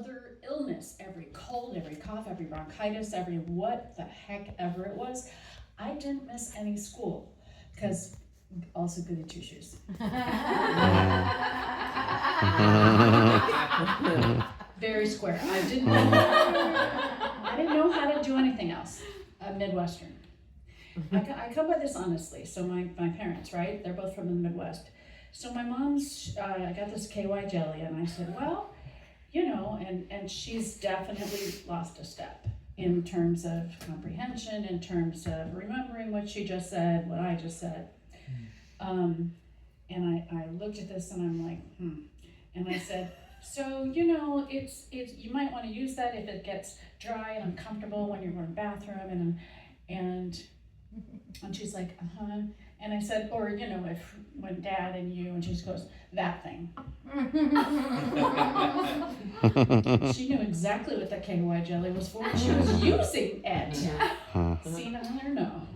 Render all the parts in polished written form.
other illness, every cold, every cough, every bronchitis, every what the heck ever it was, I didn't miss any school, because also goody two shoes. Very square. I didn't know how to do anything else. Midwestern. I come by this honestly. So my parents, right? They're both from the Midwest. So my mom's, I got this KY jelly, and I said, well, you know, and she's definitely lost a step in terms of comprehension, in terms of remembering what she just said, what I just said. And I looked at this and I'm like, And I said, so, you know, it's you might want to use that if it gets dry and uncomfortable when you're in the bathroom, and she's like, and I said, or, you know, if when Dad and you, and she just goes, that thing. She knew exactly what the KY jelly was for. She was using it. Seen it or no.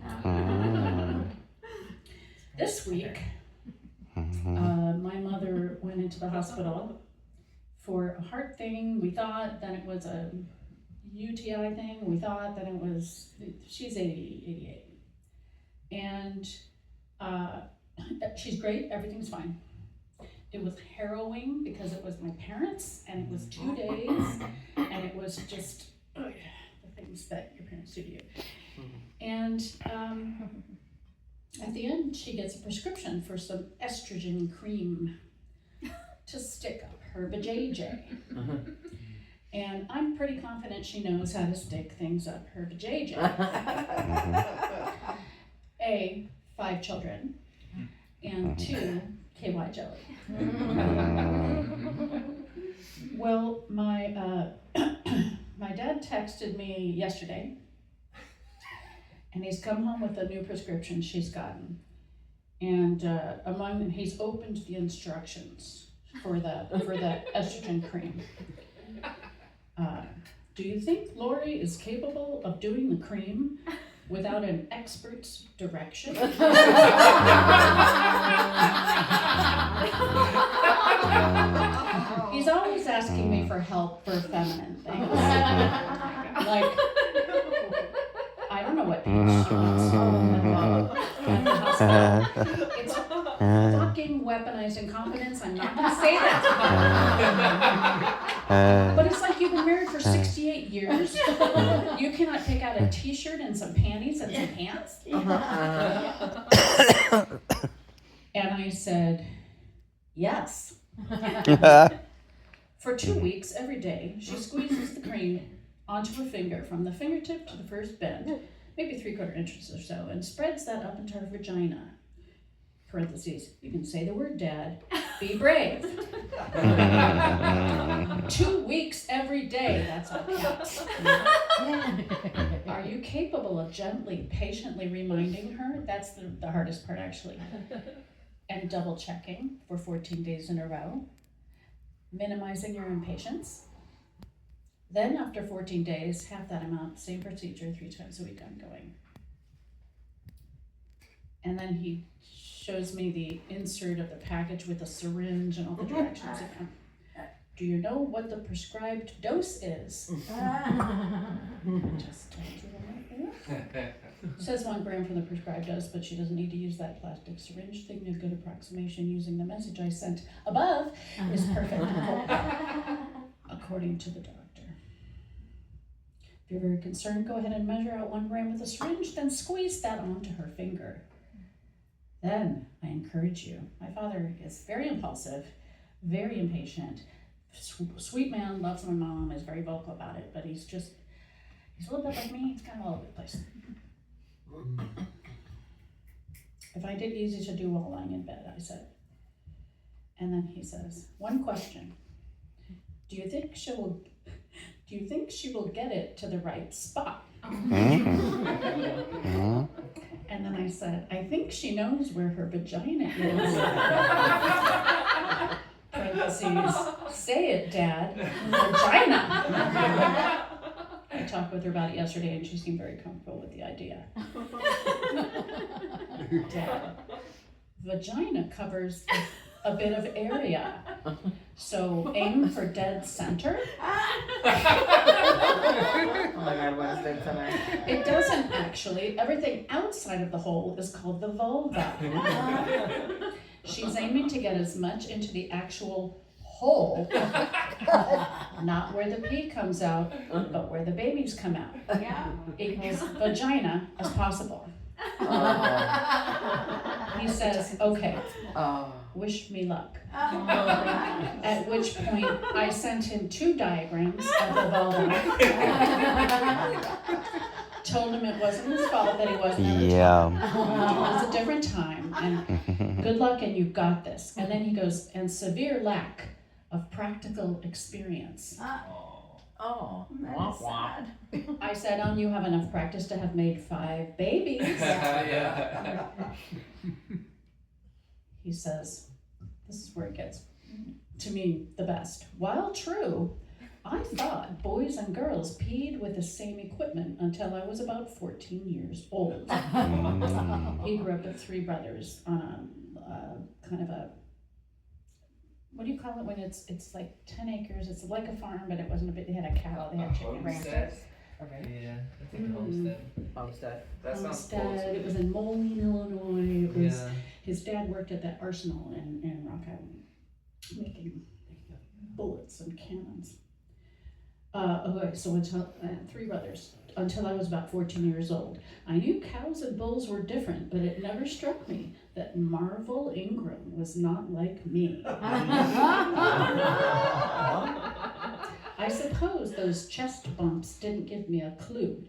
This week, my mother went into the hospital for a heart thing. We thought that it was a UTI thing. We thought that it was, she's 88. And she's great, everything's fine. It was harrowing because it was my parents, and it was 2 days, and it was just the things that your parents do to you. And at the end, she gets a prescription for some estrogen cream to stick up her vajayjay. And I'm pretty confident she knows how to stick things up her vajayjay. 5 children, and 2, KY jelly. Well, my dad texted me yesterday, and he's come home with a new prescription she's gotten. And among them, he's opened the instructions for the estrogen cream. Do you think Lori is capable of doing the cream without an expert's direction? He's always asking me for help for feminine things. Like, I don't know what page she wants at the hospital. It's fucking weaponized incompetence. I'm not going to say that to her. But it's like you've been married for 68 years. You cannot pick out a t-shirt and some panties and some pants. And I said, yes. For 2 weeks, every day, she squeezes the cream onto her finger from the fingertip to the first bend, maybe 3/4 inches or so, and spreads that up into her vagina. Parentheses, you can say the word Dad, be brave. 2 weeks every day, that's what counts. Are you capable of gently, patiently reminding her? That's the hardest part, actually. And double checking for 14 days in a row. Minimizing your impatience. Then after 14 days, half that amount, same procedure, 3 times a week ongoing. And then he shows me the insert of the package with the syringe and all the directions. Do you know what the prescribed dose is? Just told you that. Says 1 gram from the prescribed dose, but she doesn't need to use that plastic syringe thing. A good approximation using the message I sent above is perfect, according to the doctor. If you're very concerned, go ahead and measure out 1 gram with a syringe, then squeeze that onto her finger. Then I encourage you. My father is very impulsive, very impatient, sweet man, loves my mom, is very vocal about it, but he's a little bit like me. He's kind of all over the place. I find it easy to do while lying in bed, I said. And then he says, 1 question. Do you think she will get it to the right spot? And then I said, I think she knows where her vagina is. Parentheses, say it, Dad. Vagina. I talked with her about it yesterday, and she seemed very comfortable with the idea. Dad, vagina covers a bit of area. So aim for dead center. Oh my God, what is dead center? It doesn't actually. Everything outside of the hole is called the vulva. She's aiming to get as much into the actual hole, not where the pee comes out, but where the babies come out. Yeah. Equals vagina as possible. He says, okay, wish me luck. At which point I sent him 2 diagrams of the vulva. Told him it wasn't his fault that he wasn't at the time. It was a different time, and good luck, and you got this. And then he goes, and severe lack of practical experience. Oh, That is sad. I said, you have enough practice to have made 5 babies. Yeah. He says, this is where it gets, to me, the best. While true, I thought boys and girls peed with the same equipment until I was about 14 years old. He grew up with 3 brothers on a kind of a, what do you call it when it's like 10 acres? It's like a farm, but it wasn't a bit, they had a cow, they had chickens. Homestead. okay. Yeah, I think a homestead. Homestead. That sounds Homestead. close. It was in Moline, Illinois. It was, Yeah. his dad worked at that arsenal in Rock Island, making bullets and cannons. Okay, so until 3 brothers, until I was about 14 years old. I knew cows and bulls were different, but it never struck me that Marvel Ingram was not like me. I suppose those chest bumps didn't give me a clue.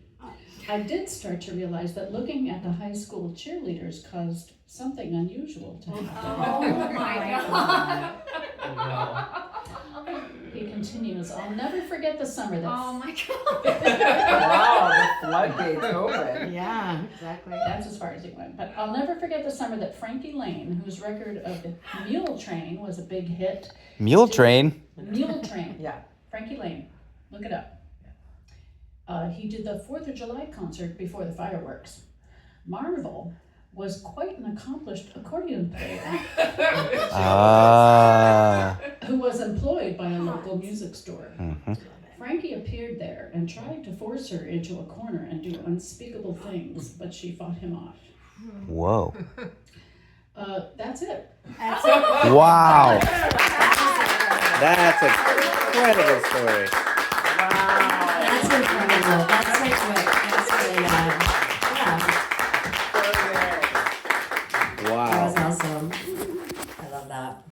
I did start to realize that looking at the high school cheerleaders caused something unusual to happen. Oh my God. Wow. He continues, I'll never forget the summer that Oh my God. Wow, the floodgates open. Yeah, exactly. That's as far as he went. But I'll never forget the summer that Frankie Lane, whose record of the Mule Train was a big hit. Mule Train. Mule Train. Yeah. Frankie Lane. Look it up. He did the 4th of July concert before the fireworks. Marvel was quite an accomplished accordion player who was employed by a local music store. Frankie appeared there and tried to force her into a corner and do unspeakable things, but she fought him off. Whoa. That's it. That's it. Wow. That's an incredible story. That's incredible. That's like what, that's the,